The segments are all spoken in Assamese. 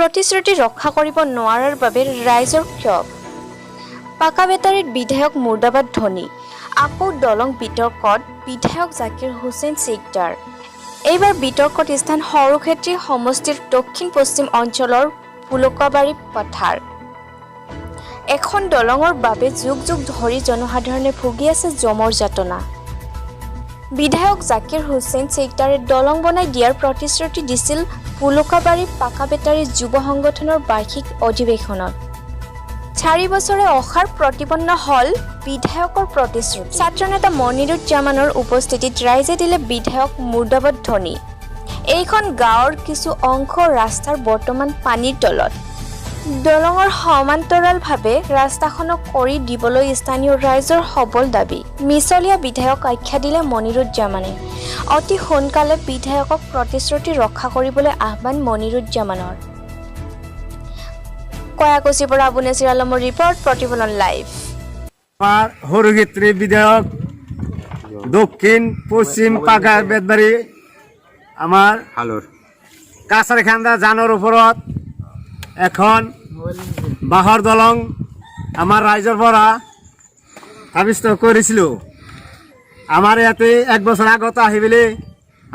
প্ৰতিশ্ৰুতি ৰক্ষা কৰিব নোৱাৰাৰ বাবে ৰাইজৰ ক্ষোভ। পাকা বেটাৰীত বিধায়ক মুৰ্দাবাদ ধনী, আকৌ দলং বিতৰ্কত বিধায়ক জাকিৰ হুছেইন চিকদাৰ। এইবাৰ বিতৰ্কত স্থান সৰুক্ষেত্ৰী সমষ্টিৰ দক্ষিণ পশ্চিম অঞ্চলৰ পুলকাবাৰী পথাৰ। এখন দলঙৰ বাবে যুগ যুগ ধৰি জনসাধাৰণে ভুগি আছে যমৰ যাতনা। বিধায়ক জাকিৰ হুছেইন চিকদাৰে দলং বনাই দিয়াৰ প্ৰতিশ্ৰুতি দিছিল পুলকাবাৰী পাকা বেটাৰী যুৱ সংগঠনৰ বাৰ্ষিক অধিৱেশনত। 4 বছৰে অসাৰ প্ৰতিপন্ন হ'ল বিধায়কৰ প্ৰতিশ্ৰুতি। ছাত্ৰনেতা মনিৰুজ্জামানৰ উপস্থিতিত ৰাইজে দিলে বিধায়ক মুৰ্দাবাদ ধনী। এইখন গাঁৱৰ কিছু অংশ ৰাস্তাৰ বৰ্তমান পানীৰ তলত। দলঙৰ সমান্তৰালভাৱে ৰাস্তাখনক কৰি দিবলৈ স্থানীয় ৰাইজৰ সবল দাবী। মিছলীয়া বিধায়ক আখ্যা দিলে মনিৰুজ্জামানে। অতি সোনকালে বিধায়কক প্ৰতিশ্ৰুতি ৰক্ষা কৰিবলৈ আহ্বান মনিৰুজ্জামানৰ। কয়াকুছিৰ পৰা আবু নাছিৰ আলমৰ ৰিপৰ্ট, প্ৰতিফলন লাইভ। আমাৰ হৰুক্ষেত্ৰী বিধায়ক দক্ষিণ পশ্চিম পাকা বেতবাড়ি আমাৰ কাছাৰখান্দা জানৰ ওপৰত এখন বাঁহৰ দলং আমাৰ ৰাইজৰ পৰা আবিষ্ট কৰিছিলোঁ। আমাৰ ইয়াতে 1 বছৰ আগত আহি পেলাই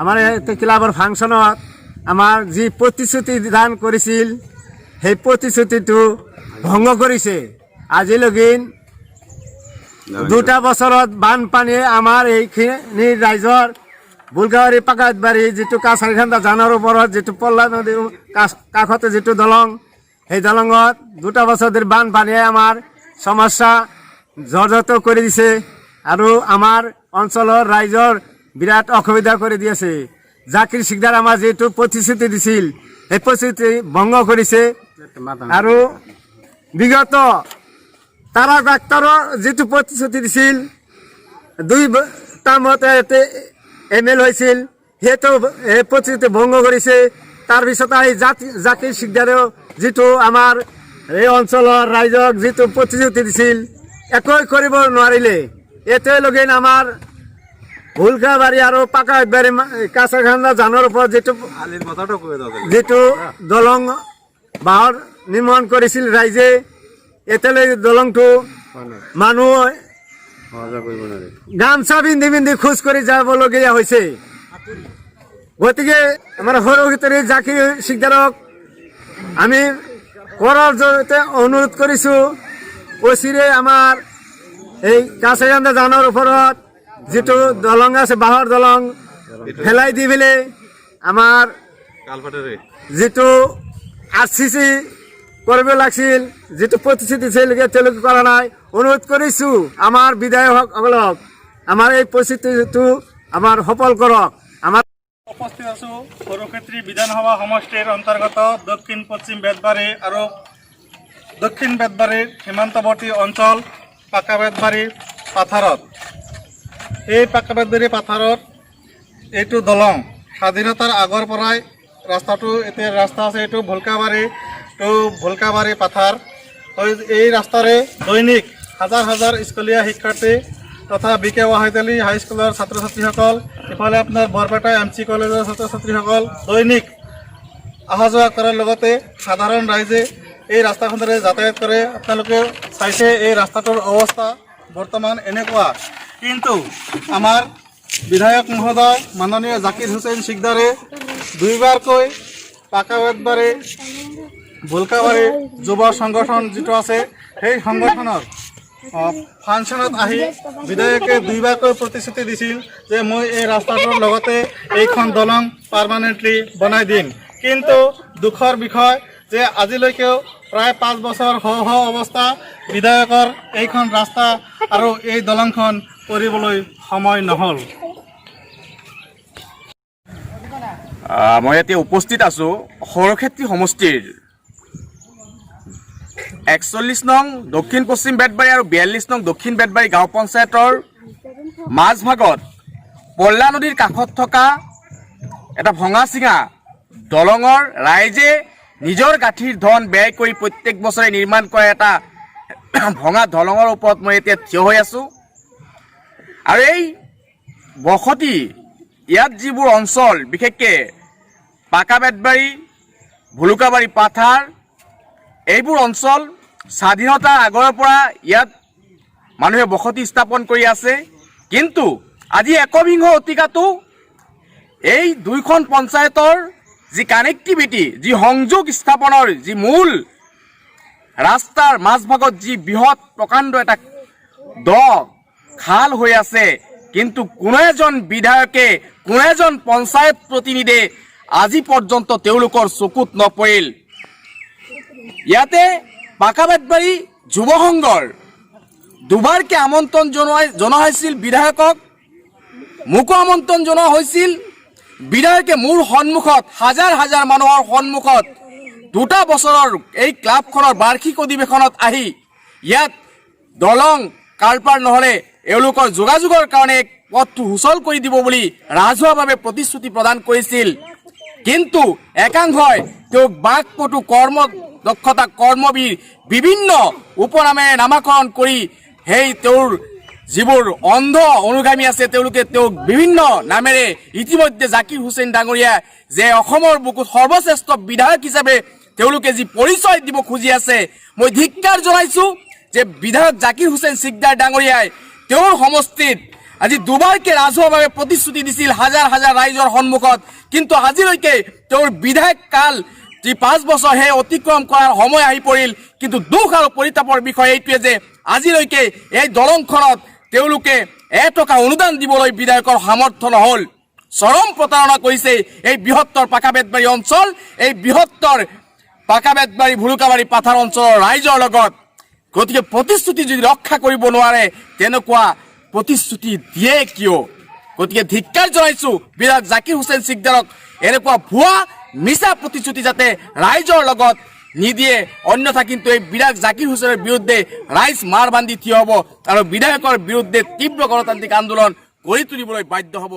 আমাৰ ইয়াতে ক্লাবৰ ফাংচনত আমাৰ যি প্ৰতিশ্ৰুতি দান কৰিছিল সেই প্ৰতিশ্ৰুতিটো ভংগ কৰিছে। আজিলৈকে 2টা বছৰত বানপানীয়ে আমাৰ এইখিনি ৰাইজৰ বুলগাবাৰী পাকাবাৰী যিটো কাছাৰখান্দা জানৰ ওপৰত যিটো পল্লা নদীৰ কাষতে যিটো দলং, সেই দলঙত 2টা বছৰ ধৰি বানপানীয়ে আমাৰ সমস্যা জৰ্জৰিত কৰি দিছে আৰু আমাৰ অঞ্চলৰ ৰাইজৰ বিৰাট অসুবিধা কৰি দি আছে। জাকিৰ চিকদাৰ আমাৰ যিটো প্ৰতিশ্ৰুতি দিছিল সেই প্ৰতিশ্ৰুতি ভংগ কৰিছে। আৰু বিগত তাৰা ডাক্তাৰৰ যিটো প্ৰতিশ্ৰুতি দিছিল 2 টাৰ্মত ML হৈছিল, সেইটো এই প্ৰতিশ্ৰুতি ভংগ কৰিছে। তাৰপিছত আহি জাকিৰ চিকদাৰেও যিটো আমাৰ এই অঞ্চলৰ ৰাইজক যিটো প্ৰতিশ্ৰুতি দিছিল একোৱে কৰিব নোৱাৰিলে। এতিয়ালৈকে আমাৰ ভুলকাবাৰী আৰু পাকাবাৰী কাছাৰখান্দা জানৰ ওপৰত যিটো দলং বাঁহৰ নিৰ্মাণ কৰিছিল ৰাইজে, এতিয়ালৈকে দলংটো মানুহ গামছা পিন্ধি পিন্ধি খোজ কৰি যাবলগীয়া হৈছে। গতিকে আমাৰ সৰুক্ষেত্ৰী জাকিৰ চিকদাৰক আমি কৰাৰ জৰিয়তে অনুৰোধ কৰিছোঁ, অচিৰে আমাৰ এই কাছাৰখান্দা জানৰ ওপৰত যিটো দলং আছে বাঁহৰ দলং ফেলাই দি পেলাই আমাৰ যিটো RCC কৰিব লাগিছিল, যিটো প্ৰতিশ্ৰুতি তেওঁলোকে কৰা নাই। অনুৰোধ কৰিছোঁ আমাৰ বিধায়কসকলক আমাৰ এই প্ৰতিশ্ৰুতিটো আমাৰ সফল কৰক। আমাৰ উপস্থিত আছোঁ সৰুক্ষেত্ৰী বিধানসভা সমষ্টিৰ অন্তৰ্গত দক্ষিণ পশ্চিম বেতবাৰী আৰু দক্ষিণ বেতবাৰীৰ সীমান্তৱৰ্তী অঞ্চল পাকা বেতবাৰী পাথাৰত। এই পাকা বেতবাৰী পাথাৰত এইটো দলং স্বাধীনতাৰ আগৰ পৰাই ৰাস্তাটো এতিয়া ৰাস্তা আছে, এইটো ভুলকাবাৰী পাথাৰ। এই ৰাস্তাৰে দৈনিক হাজাৰ হাজাৰ স্কুলীয়া শিক্ষাৰ্থী তথা BK ৱাহেদ আলী হাইস্কুলৰ ছাত্ৰ ছাত্ৰীসকল, ইফালে আপোনাৰ বৰপেটা MC কলেজৰ ছাত্ৰ ছাত্ৰীসকল দৈনিক অহা যোৱা কৰাৰ লগতে সাধাৰণ ৰাইজে এই ৰাস্তাখনেৰে যাতায়াত কৰে। আপোনালোকে চাইছে এই ৰাস্তাটোৰ অৱস্থা বৰ্তমান এনেকুৱা। কিন্তু আমাৰ বিধায়ক মহোদয় মাননীয় জাকিৰ হুছেইন চিকদাৰে 2বাৰকৈ পাকা বেতবাৰী ভুলকাবাৰী যুৱ সংগঠন যিটো আছে সেই সংগঠনৰ ফাংচনত আহি বিধায়কে 2বাৰকৈ প্ৰতিশ্ৰুতি দিছিল যে মই এই ৰাস্তাটোৰ লগতে এইখন দলং পাৰ্মানেণ্টলি বনাই দিম। কিন্তু দুখৰ বিষয় যে আজিলৈকেও প্ৰায় 5 বছৰ হওঁ অৱস্থা বিধায়কৰ এইখন ৰাস্তা আৰু এই দলংখন কৰিবলৈ সময় নহ'ল। মই ইয়াতে উপস্থিত আছোঁ সৰুক্ষেত্ৰী সমষ্টিৰ 41 নং দক্ষিণ পশ্চিম বেতবাৰী আৰু 42 নং দক্ষিণ বেতবাৰী গাঁও পঞ্চায়তৰ মাজভাগত পল্লা নদীৰ কাষত থকা এটা ভঙা চিঙা দলঙৰ ৰাইজে নিজৰ গাঁঠিৰ ধন ব্যয় কৰি প্ৰত্যেক বছৰে নিৰ্মাণ কৰা এটা ভঙা দলঙৰ ওপৰত মই এতিয়া থিয় হৈ আছোঁ। আৰু এই বসতি ইয়াত যিবোৰ অঞ্চল বিশেষকৈ পাকা বেতবাৰী ভুলুকাবাৰী পাথাৰ এইবোৰ অঞ্চল স্বাধীনতাৰ আগৰ পৰা ইয়াত মানুহে বসতি স্থাপন কৰি আছে। কিন্তু আজি একবিংশ শতিকাতো এই দুইখন পঞ্চায়তৰ যি কানেক্টিভিটি, যি সংযোগ স্থাপনৰ যি মূল ৰাস্তাৰ মাজভাগত যি বৃহৎ প্ৰকাণ্ড এটা দ খাল হৈ আছে, কিন্তু কোনো এজন বিধায়কে, কোনো এজন পঞ্চায়ত প্ৰতিনিধিয়ে আজি পৰ্যন্ত তেওঁলোকৰ চকুত নপৰিল। ইয়াতে পাকাবেতবাৰী যুৱ সংঘৰ দুবাৰকে আমন্ত্ৰণ জনোৱা হৈছিল বিধায়কক, মোকো আমন্ত্ৰণ জনোৱা হৈছিল। বিধায়কে মোৰ সন্মুখত, হাজাৰ হাজাৰ মানুহৰ সন্মুখত 2টা বছৰৰ এই ক্লাবখনৰ বাৰ্ষিক অধিৱেশনত আহি ইয়াত দলং কালপাৰ নহ'লে এওঁলোকৰ যোগাযোগৰ কাৰণে পথটো সুচল কৰি দিব বুলি ৰাজহুৱাভাৱে প্ৰতিশ্ৰুতি প্ৰদান কৰিছিল। কিন্তু একাংশই তেওঁক বাকপটু, কৰ্মদক্ষতা, কৰ্মবীৰ বিভিন্ন উপনামেৰে নামাকৰণ কৰি সেই তেওঁৰ যিবোৰ অন্ধ অনুগামী আছে তেওঁলোকে তেওঁক বিভিন্ন নামেৰে ইতিমধ্যে জাকিৰ হুছেইন ডাঙৰীয়া যে অসমৰ বুকুত সৰ্বশ্ৰেষ্ঠ বিধায়ক হিচাপে তেওঁলোকে যি পৰিচয় দিব খুজি আছে, মই ধিক্কাৰ জনাইছোঁ যে বিধায়ক জাকিৰ হুছেইন চিকদাৰ ডাঙৰীয়াই তেওঁৰ সমষ্টিত আজি দুবাৰকে ৰাজহুৱাভাৱে প্ৰতিশ্ৰুতি দিছিল হাজাৰ হাজাৰ ৰাইজৰ সন্মুখত, কিন্তু আজিলৈকে তেওঁৰ বিধায়ক কাল যি 5 বছৰ সেই অতিক্ৰম কৰাৰ সময় আহি পৰিল। কিন্তু দুখ আৰু পৰিতাপৰ বিষয় এইটোৱে যে আজিলৈকে এই দলংখনত তেওঁলোকে এটকা অনুদান দিবলৈ বিধায়কৰ সামৰ্থ্য নহ'ল। চৰম প্ৰতাৰণা কৰিছে এই বৃহত্তৰ পাকাবেতবাৰী অঞ্চল, এই বৃহত্তৰ পাকাবেতবাৰী ভুলুকাবাৰী পাথাৰ অঞ্চলৰ ৰাইজৰ লগত। গতিকে প্ৰতিশ্ৰুতি যদি ৰক্ষা কৰিব নোৱাৰে তেনেকুৱা প্ৰতিশ্ৰুতি দিয়ে কিয়? গতিকে ধিক্কাৰ জনাইছোঁ বিধায়ক জাকিৰ হুছেইন চিকদাৰক। এনেকুৱা ভুৱা মিছা প্ৰতিশ্ৰুতি যাতে ৰাইজৰ লগত নিদিয়ে, অন্যথা কিন্তু এই বিধায়ক জাকিৰ হুছেইনৰ বিৰুদ্ধে ৰাইজ মাৰ বান্ধি থিয় হ'ব আৰু বিধায়কৰ বিৰুদ্ধে তীব্ৰ গণতান্ত্ৰিক আন্দোলন গঢ়ি তুলিবলৈ বাধ্য হ'ব।